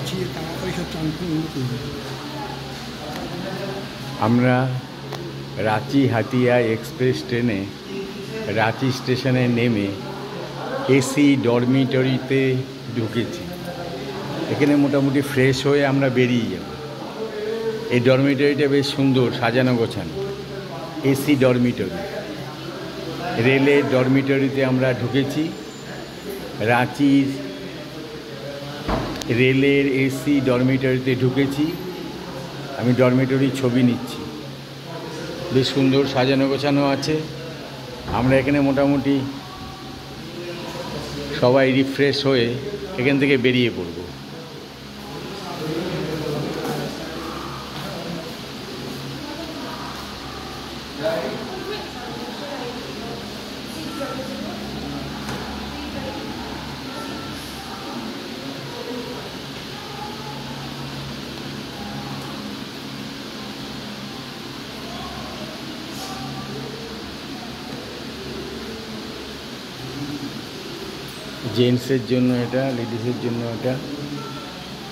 করছি তাড়াতাড়ি সব চান করবো। আমরা রাঁচি হাতিয়া এক্সপ্রেস ট্রেনে রাঁচি স্টেশনে নেমে এসি ডরমিটরিতে ঢুকেছি। এখানে মোটামুটি ফ্রেশ হয়ে আমরা বেরিয়ে যাব। এই ডরমিটরিটা বেশ সুন্দর, সাজানো গোছানো, এসি ডরমিটরি। রেলের ডরমিটরিতে আমরা ঢুকেছি। রাঁচির রেলের এসি ডরমিটরিতে ঢুকেছি। আমি ডরমিটরির ছবি নিচ্ছি। বেশ সুন্দর সাজানো গোছানো আছে। আমরা এখানে মোটামুটি সবাই রিফ্রেশ হয়ে এখান থেকে বেরিয়ে পড়ব। জেন্টসের জন্য এটা, লেডিসের জন্য এটা।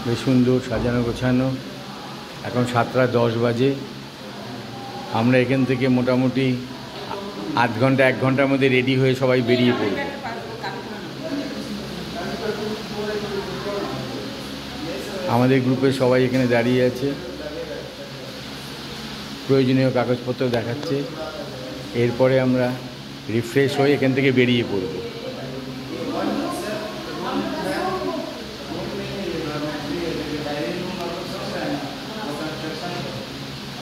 বেশ সুন্দর সাজানো গোছানো। এখন 7:10 বাজে। আমরা এখান থেকে মোটামুটি আধ ঘন্টা 1 ঘন্টার মধ্যে রেডি হয়ে সবাই বেরিয়ে পড়ব। আমাদের গ্রুপে সবাই এখানে দাঁড়িয়ে আছে, প্রয়োজনীয় কাগজপত্র দেখাচ্ছে। এরপরে আমরা রিফ্রেশ হয়ে এখান থেকে বেরিয়ে পড়ব।